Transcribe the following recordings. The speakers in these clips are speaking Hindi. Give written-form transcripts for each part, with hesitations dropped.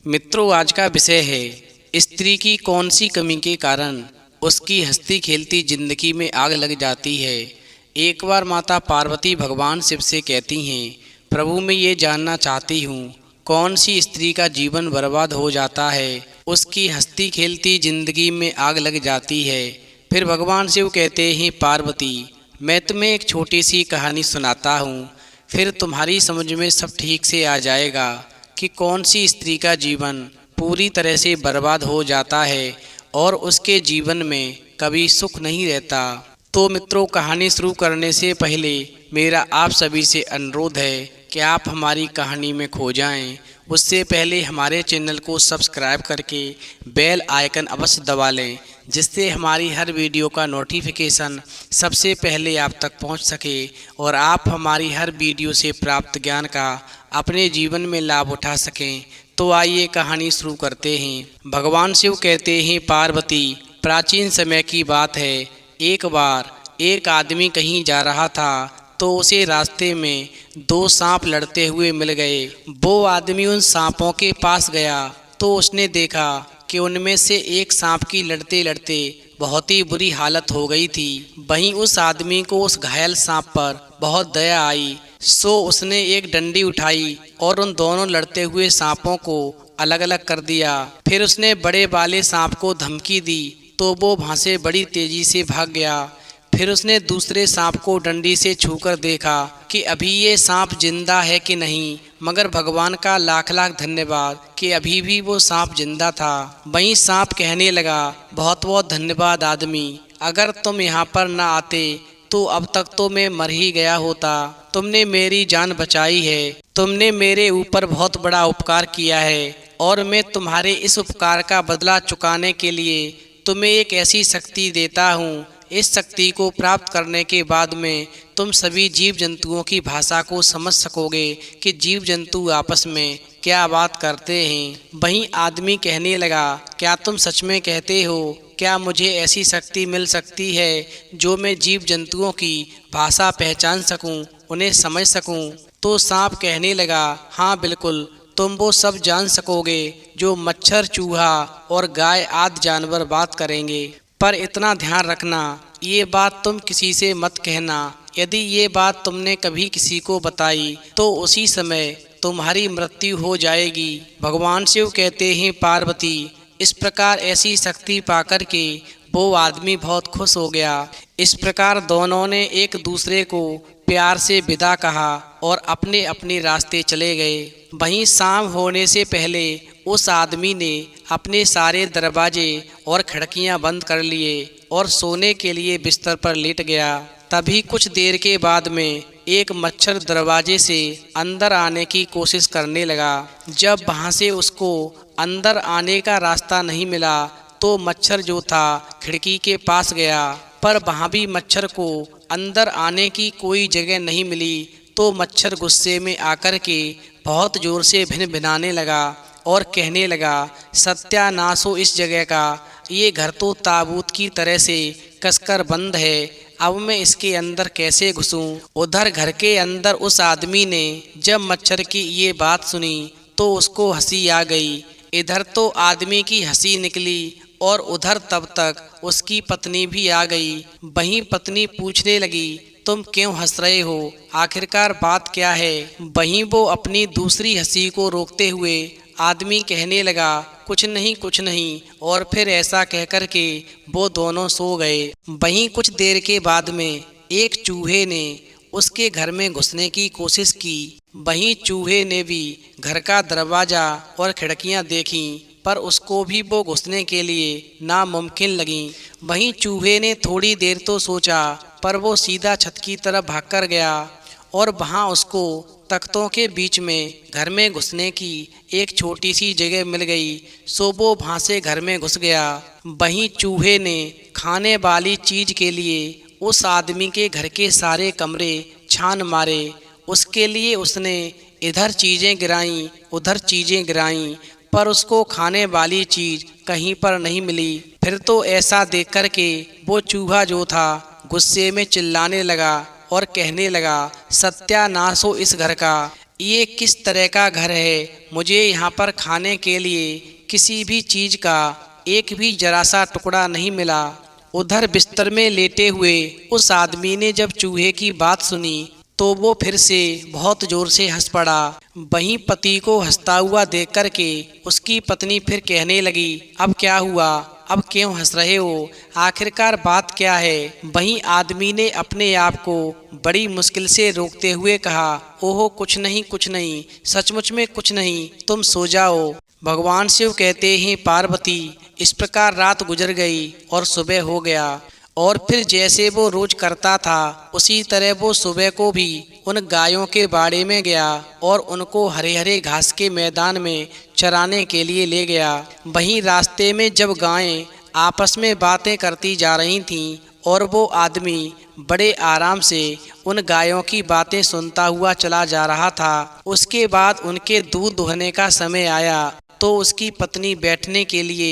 मित्रों, आज का विषय है स्त्री की कौन सी कमी के कारण उसकी हंसती खेलती जिंदगी में आग लग जाती है। एक बार माता पार्वती भगवान शिव से कहती हैं, प्रभु मैं ये जानना चाहती हूँ कौन सी स्त्री का जीवन बर्बाद हो जाता है, उसकी हंसती खेलती जिंदगी में आग लग जाती है। फिर भगवान शिव कहते हैं, पार्वती मैं तुम्हें एक छोटी सी कहानी सुनाता हूँ, फिर तुम्हारी समझ में सब ठीक से आ जाएगा कि कौन सी स्त्री का जीवन पूरी तरह से बर्बाद हो जाता है और उसके जीवन में कभी सुख नहीं रहता। तो मित्रों, कहानी शुरू करने से पहले मेरा आप सभी से अनुरोध है कि आप हमारी कहानी में खो जाएं। उससे पहले हमारे चैनल को सब्सक्राइब करके बेल आइकन अवश्य दबा लें, जिससे हमारी हर वीडियो का नोटिफिकेशन सबसे पहले आप तक पहुंच सके और आप हमारी हर वीडियो से प्राप्त ज्ञान का अपने जीवन में लाभ उठा सकें। तो आइए कहानी शुरू करते हैं। भगवान शिव कहते हैं, पार्वती प्राचीन समय की बात है। एक बार एक आदमी कहीं जा रहा था तो उसे रास्ते में दो सांप लड़ते हुए मिल गए। वो आदमी उन सांपों के पास गया तो उसने देखा कि उनमें से एक सांप की लड़ते लड़ते बहुत ही बुरी हालत हो गई थी। वहीं उस आदमी को उस घायल सांप पर बहुत दया आई, सो उसने एक डंडी उठाई और उन दोनों लड़ते हुए सांपों को अलग अलग कर दिया। फिर उसने बड़े वाले सांप को धमकी दी तो वो वहाँ से बड़ी तेजी से भाग गया। फिर उसने दूसरे सांप को डंडी से छूकर देखा कि अभी ये सांप जिंदा है कि नहीं, मगर भगवान का लाख लाख धन्यवाद कि अभी भी वो सांप जिंदा था। वहीं सांप कहने लगा, बहुत बहुत धन्यवाद आदमी, अगर तुम यहाँ पर ना आते तो अब तक तो मैं मर ही गया होता। तुमने मेरी जान बचाई है, तुमने मेरे ऊपर बहुत बड़ा उपकार किया है और मैं तुम्हारे इस उपकार का बदला चुकाने के लिए तुम्हें एक ऐसी शक्ति देता हूँ। इस शक्ति को प्राप्त करने के बाद में तुम सभी जीव जंतुओं की भाषा को समझ सकोगे कि जीव जंतु आपस में क्या बात करते हैं। वहीं आदमी कहने लगा, क्या तुम सच में कहते हो? क्या मुझे ऐसी शक्ति मिल सकती है जो मैं जीव जंतुओं की भाषा पहचान सकूं, उन्हें समझ सकूं? तो सांप कहने लगा, हाँ बिल्कुल, तुम वो सब जान सकोगे जो मच्छर, चूहा और गाय आदि जानवर बात करेंगे। पर इतना ध्यान रखना, ये बात तुम किसी से मत कहना। यदि ये बात तुमने कभी किसी को बताई तो उसी समय तुम्हारी मृत्यु हो जाएगी। भगवान शिव कहते हैं, पार्वती इस प्रकार ऐसी शक्ति पाकर के वो आदमी बहुत खुश हो गया। इस प्रकार दोनों ने एक दूसरे को प्यार से विदा कहा और अपने अपने रास्ते चले गए। वहीं शाम होने से पहले उस आदमी ने अपने सारे दरवाजे और खिड़कियां बंद कर लिए और सोने के लिए बिस्तर पर लेट गया। तभी कुछ देर के बाद में एक मच्छर दरवाजे से अंदर आने की कोशिश करने लगा। जब वहां से उसको अंदर आने का रास्ता नहीं मिला तो मच्छर जो था खिड़की के पास गया, पर वहां भी मच्छर को अंदर आने की कोई जगह नहीं मिली। तो मच्छर गुस्से में आकर के बहुत जोर से भिनभिनाने लगा और कहने लगा, सत्यानाश हो इस जगह का, ये घर तो ताबूत की तरह से कसकर बंद है, अब मैं इसके अंदर कैसे घुसूं? उधर घर के अंदर उस आदमी ने जब मच्छर की ये बात सुनी तो उसको हंसी आ गई। इधर तो आदमी की हंसी निकली और उधर तब तक उसकी पत्नी भी आ गई। वहीं पत्नी पूछने लगी, तुम क्यों हंस रहे हो? आखिरकार बात क्या है? वहीं वो अपनी दूसरी हंसी को रोकते हुए आदमी कहने लगा, कुछ नहीं कुछ नहीं, और फिर ऐसा कहकर के वो दोनों सो गए। वहीं कुछ देर के बाद में एक चूहे ने उसके घर में घुसने की कोशिश की। वहीं चूहे ने भी घर का दरवाज़ा और खिड़कियां देखीं, पर उसको भी वो घुसने के लिए नामुमकिन लगीं। वहीं चूहे ने थोड़ी देर तो सोचा, पर वो सीधा छत की तरफ भागकर गया और वहाँ उसको तख्तों के बीच में घर में घुसने की एक छोटी सी जगह मिल गई, सो वो वहाँ से घर में घुस गया। वहीं चूहे ने खाने वाली चीज़ के लिए उस आदमी के घर के सारे कमरे छान मारे। उसके लिए उसने इधर चीज़ें गिराईं, उधर चीज़ें गिराईं, पर उसको खाने वाली चीज़ कहीं पर नहीं मिली। फिर तो ऐसा देख कर के वो चूहा जो था गुस्से में चिल्लाने लगा और कहने लगा, सत्यानाश हो इस घर का, ये किस तरह का घर है? मुझे यहाँ पर खाने के लिए किसी भी चीज़ का एक भी जरा सा टुकड़ा नहीं मिला। उधर बिस्तर में लेटे हुए उस आदमी ने जब चूहे की बात सुनी तो वो फिर से बहुत जोर से हंस पड़ा। वहीं पति को हंसता हुआ देख कर के उसकी पत्नी फिर कहने लगी, अब क्या हुआ? अब क्यों हंस रहे हो? आखिरकार बात क्या है? वहीं आदमी ने अपने आप को बड़ी मुश्किल से रोकते हुए कहा, ओहो कुछ नहीं कुछ नहीं, सचमुच में कुछ नहीं, तुम सो जाओ। भगवान शिव कहते हैं, पार्वती, इस प्रकार रात गुजर गई और सुबह हो गया। और फिर जैसे वो रोज करता था उसी तरह वो सुबह को भी उन गायों के बाड़े में गया और उनको हरे हरे घास के मैदान में चराने के लिए ले गया। वहीं रास्ते में जब गायें आपस में बातें करती जा रही थीं और वो आदमी बड़े आराम से उन गायों की बातें सुनता हुआ चला जा रहा था, उसके बाद उनके दूध दुहने का समय आया तो उसकी पत्नी बैठने के लिए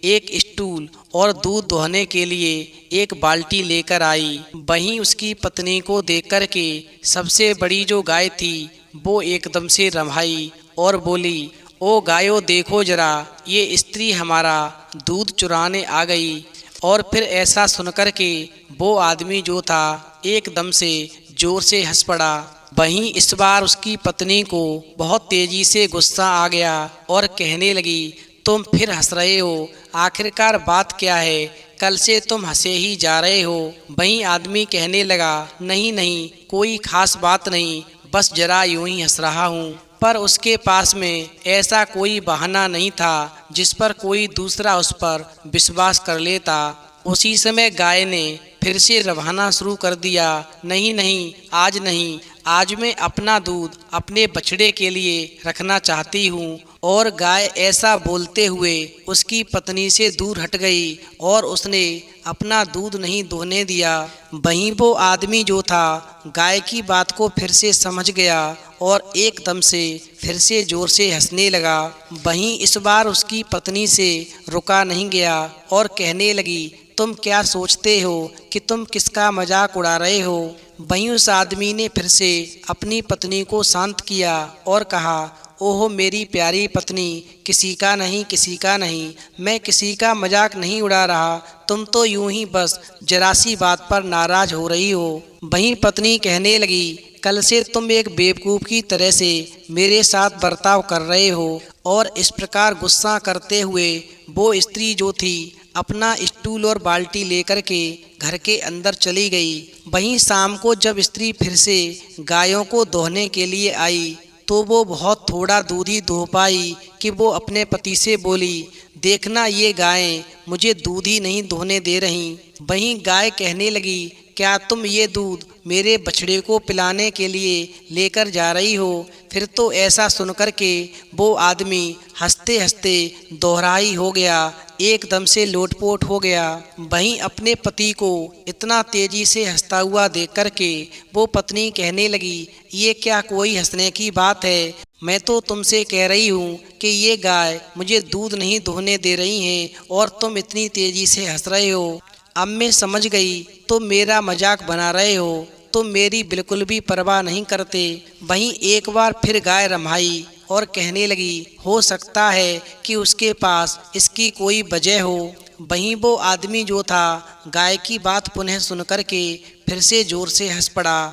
एक स्टूल और दूध दुहने के लिए एक बाल्टी लेकर आई। वहीं उसकी पत्नी को देखकर के सबसे बड़ी जो गाय थी वो एकदम से रम्हाई और बोली, ओ गायों देखो जरा, ये स्त्री हमारा दूध चुराने आ गई। और फिर ऐसा सुनकर के वो आदमी जो था एकदम से जोर से हंस पड़ा। वहीं इस बार उसकी पत्नी को बहुत तेजी से गुस्सा आ गया और कहने लगी, तुम फिर हंस रहे हो, आखिरकार बात क्या है? कल से तुम हंसे ही जा रहे हो। वहीं आदमी कहने लगा, नहीं नहीं, कोई खास बात नहीं, बस जरा यूं ही हंस रहा हूँ। पर उसके पास में ऐसा कोई बहाना नहीं था जिस पर कोई दूसरा उस पर विश्वास कर लेता। उसी समय गाय ने फिर से रवाना शुरू कर दिया, नहीं नहीं, आज नहीं, आज मैं अपना दूध अपने बछड़े के लिए रखना चाहती हूँ। और गाय ऐसा बोलते हुए उसकी पत्नी से दूर हट गई और उसने अपना दूध नहीं दोहने दिया। वहीं वो आदमी जो था गाय की बात को फिर से समझ गया और एकदम से फिर से जोर से हंसने लगा। वहीं इस बार उसकी पत्नी से रुका नहीं गया और कहने लगी, तुम क्या सोचते हो कि तुम किसका मजाक उड़ा रहे हो? वहीं उस आदमी ने फिर से अपनी पत्नी को शांत किया और कहा, ओहो मेरी प्यारी पत्नी, किसी का नहीं, किसी का नहीं, मैं किसी का मजाक नहीं उड़ा रहा, तुम तो यूं ही बस जरा सी बात पर नाराज हो रही हो। वहीं पत्नी कहने लगी, कल से तुम एक बेवकूफ़ की तरह से मेरे साथ बर्ताव कर रहे हो। और इस प्रकार गुस्सा करते हुए वो स्त्री जो थी अपना स्टूल और बाल्टी लेकर के घर के अंदर चली गई। वहीं शाम को जब स्त्री फिर से गायों को दोहने के लिए आई तो वो बहुत थोड़ा दूध ही दोह पाई कि वो अपने पति से बोली, देखना ये गायें मुझे दूध ही नहीं दोहने दे रहीं। वहीं गाय कहने लगी, क्या तुम ये दूध मेरे बछड़े को पिलाने के लिए लेकर जा रही हो? फिर तो ऐसा सुनकर के वो आदमी हंसते हंसते दोहराई हो गया, एकदम से लोटपोट हो गया। वहीं अपने पति को इतना तेजी से हंसता हुआ देख कर के वो पत्नी कहने लगी, ये क्या कोई हंसने की बात है? मैं तो तुमसे कह रही हूँ कि ये गाय मुझे दूध नहीं दोहने दे रही हैं और तुम इतनी तेजी से हंस रहे हो। अब मैं समझ गई, तुम मेरा मजाक बना रहे हो, तुम मेरी बिल्कुल भी परवाह नहीं करते। वहीं एक बार फिर गाय रम्हाई और कहने लगी, हो सकता है कि उसके पास इसकी कोई वजह हो। वहीं वो आदमी जो था गाय की बात पुनः सुनकर के फिर से जोर से हंस पड़ा।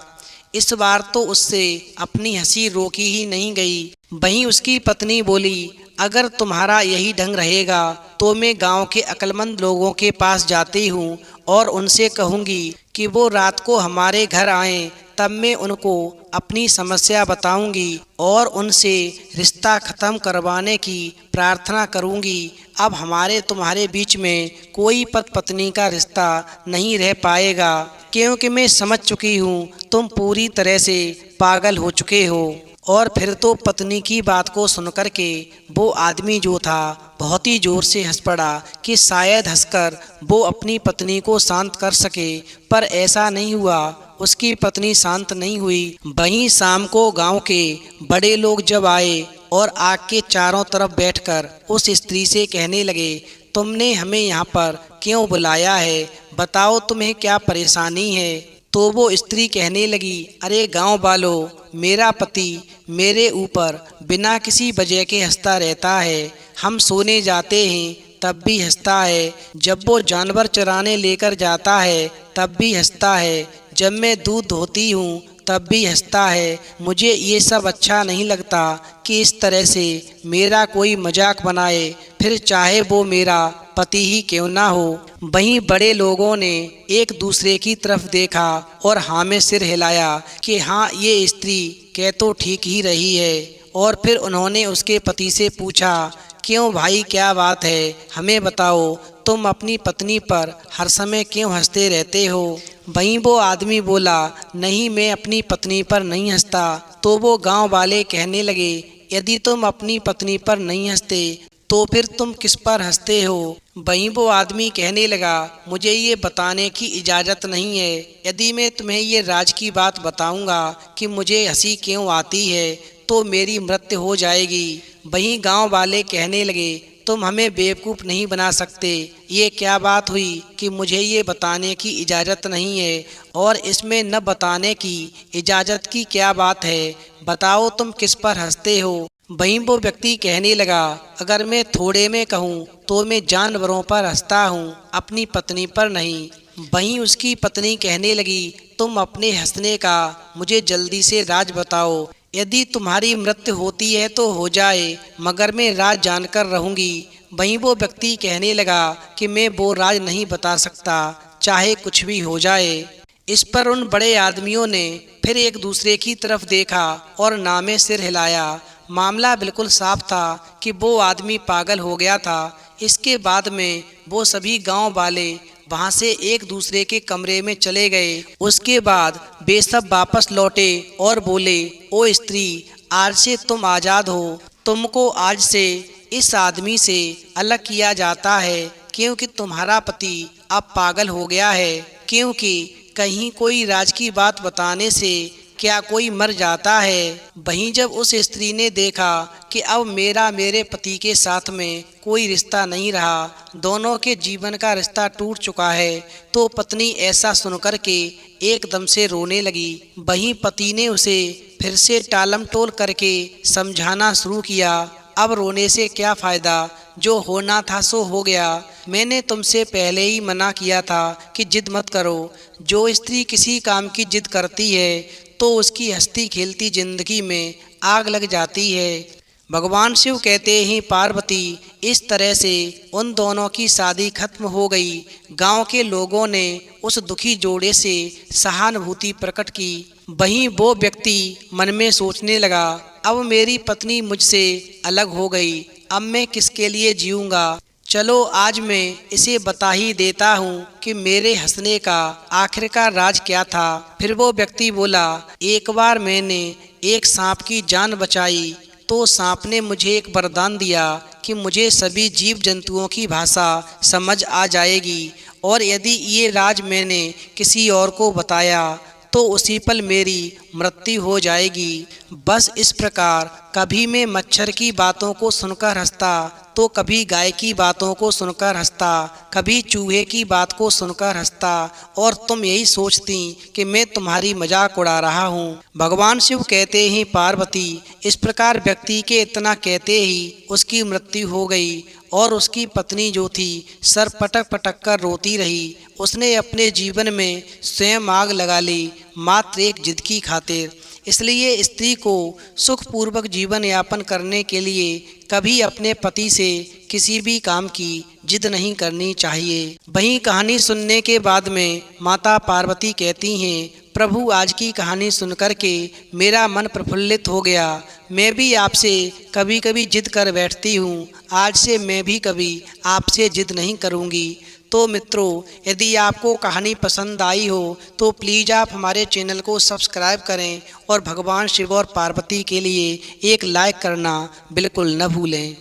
इस बार तो उससे अपनी हंसी रोकी ही नहीं गई। वहीं उसकी पत्नी बोली, अगर तुम्हारा यही ढंग रहेगा तो मैं गांव के अक्लमंद लोगों के पास जाती हूँ और उनसे कहूँगी कि वो रात को हमारे घर आएं, तब मैं उनको अपनी समस्या बताऊंगी और उनसे रिश्ता ख़त्म करवाने की प्रार्थना करूंगी। अब हमारे तुम्हारे बीच में कोई पति पत्नी का रिश्ता नहीं रह पाएगा, क्योंकि मैं समझ चुकी हूँ तुम पूरी तरह से पागल हो चुके हो। और फिर तो पत्नी की बात को सुनकर के वो आदमी जो था बहुत ही जोर से हंस पड़ा कि शायद हंसकर वो अपनी पत्नी को शांत कर सके, पर ऐसा नहीं हुआ। उसकी पत्नी शांत नहीं हुई। वहीं शाम को गांव के बड़े लोग जब आए और आग के चारों तरफ बैठकर उस स्त्री से कहने लगे, तुमने हमें यहाँ पर क्यों बुलाया है? बताओ तुम्हें क्या परेशानी है? तो वो स्त्री कहने लगी, अरे गांव वालों, मेरा पति मेरे ऊपर बिना किसी वजह के हंसता रहता है। हम सोने जाते हैं तब भी हंसता है, जब वो जानवर चराने लेकर जाता है तब भी हंसता है, जब मैं दूध धोती हूँ तब भी हंसता है। मुझे ये सब अच्छा नहीं लगता कि इस तरह से मेरा कोई मजाक बनाए, फिर चाहे वो मेरा पति ही क्यों ना हो। वहीं बड़े लोगों ने एक दूसरे की तरफ देखा और हाँ में सिर हिलाया कि हाँ, ये स्त्री कह तो ठीक ही रही है। और फिर उन्होंने उसके पति से पूछा, क्यों भाई, क्या बात है, हमें बताओ, तुम अपनी पत्नी पर हर समय क्यों हंसते रहते हो। वहीं वो आदमी बोला, नहीं, मैं अपनी पत्नी पर नहीं हंसता। तो वो गांव वाले कहने लगे, यदि तुम अपनी पत्नी पर नहीं हंसते तो फिर तुम किस पर हंसते हो। वहीं वो आदमी कहने लगा, मुझे ये बताने की इजाज़त नहीं है। यदि मैं तुम्हें ये राज की बात बताऊंगा कि मुझे हंसी क्यों आती है तो मेरी मृत्यु हो जाएगी। वहीं गांव वाले कहने लगे, तुम हमें बेवकूफ़ नहीं बना सकते। ये क्या बात हुई कि मुझे ये बताने की इजाज़त नहीं है, और इसमें न बताने की इजाज़त की क्या बात है। बताओ, तुम किस पर हंसते हो। वहीं वो व्यक्ति कहने लगा, अगर मैं थोड़े में कहूँ तो मैं जानवरों पर हंसता हूँ, अपनी पत्नी पर नहीं। वहीं उसकी पत्नी कहने लगी, तुम अपने हंसने का मुझे जल्दी से राज बताओ। यदि तुम्हारी मृत्यु होती है तो हो जाए, मगर मैं राज जानकर रहूंगी। वहीं वो व्यक्ति कहने लगा कि मैं वो राज नहीं बता सकता, चाहे कुछ भी हो जाए। इस पर उन बड़े आदमियों ने फिर एक दूसरे की तरफ देखा और नामे सिर हिलाया। मामला बिल्कुल साफ था कि वो आदमी पागल हो गया था। इसके बाद में वो सभी गांव वाले वहां से एक दूसरे के कमरे में चले गए। उसके बाद वे सब वापस लौटे और बोले, ओ स्त्री, आज से तुम आज़ाद हो। तुमको आज से इस आदमी से अलग किया जाता है, क्योंकि तुम्हारा पति अब पागल हो गया है। क्योंकि कहीं कोई राज की बात बताने से क्या कोई मर जाता है। वहीं जब उस स्त्री ने देखा कि अब मेरे पति के साथ में कोई रिश्ता नहीं रहा, दोनों के जीवन का रिश्ता टूट चुका है, तो पत्नी ऐसा सुनकर के एकदम से रोने लगी। वहीं पति ने उसे फिर से टालम टोल करके समझाना शुरू किया, अब रोने से क्या फ़ायदा, जो होना था सो हो गया। मैंने तुमसे पहले ही मना किया था कि जिद मत करो। जो स्त्री किसी काम की जिद करती है तो उसकी हंसती खेलती जिंदगी में आग लग जाती है। भगवान शिव कहते हैं, पार्वती, इस तरह से उन दोनों की शादी खत्म हो गई। गांव के लोगों ने उस दुखी जोड़े से सहानुभूति प्रकट की। वहीं वो व्यक्ति मन में सोचने लगा, अब मेरी पत्नी मुझसे अलग हो गई, अब मैं किसके लिए जीऊँगा। चलो आज मैं इसे बता ही देता हूँ कि मेरे हंसने का आखिरकार राज क्या था। फिर वो व्यक्ति बोला, एक बार मैंने एक सांप की जान बचाई तो सांप ने मुझे एक वरदान दिया कि मुझे सभी जीव जंतुओं की भाषा समझ आ जाएगी, और यदि ये राज मैंने किसी और को बताया तो उसी पल मेरी मृत्यु हो जाएगी। बस इस प्रकार कभी मैं मच्छर की बातों को सुनकर हंसता तो कभी गाय की बातों को सुनकर हंसता, कभी चूहे की बात को सुनकर हंसता, और तुम यही सोचती कि मैं तुम्हारी मजाक उड़ा रहा हूँ। भगवान शिव कहते हैं, पार्वती, इस प्रकार व्यक्ति के इतना कहते ही उसकी मृत्यु हो गई, और उसकी पत्नी जो थी सर पटक पटक कर रोती रही। उसने अपने जीवन में स्वयं आग लगा ली, मात्र एक जिद की खातिर। इसलिए स्त्री को सुखपूर्वक जीवन यापन करने के लिए कभी अपने पति से किसी भी काम की जिद नहीं करनी चाहिए। वहीं कहानी सुनने के बाद में माता पार्वती कहती हैं, प्रभु, आज की कहानी सुनकर के मेरा मन प्रफुल्लित हो गया। मैं भी आपसे कभी कभी जिद कर बैठती हूँ, आज से मैं भी कभी आपसे जिद नहीं करूँगी। तो मित्रों, यदि आपको कहानी पसंद आई हो तो प्लीज़ आप हमारे चैनल को सब्सक्राइब करें, और भगवान शिव और पार्वती के लिए एक लाइक करना बिल्कुल न भूलें।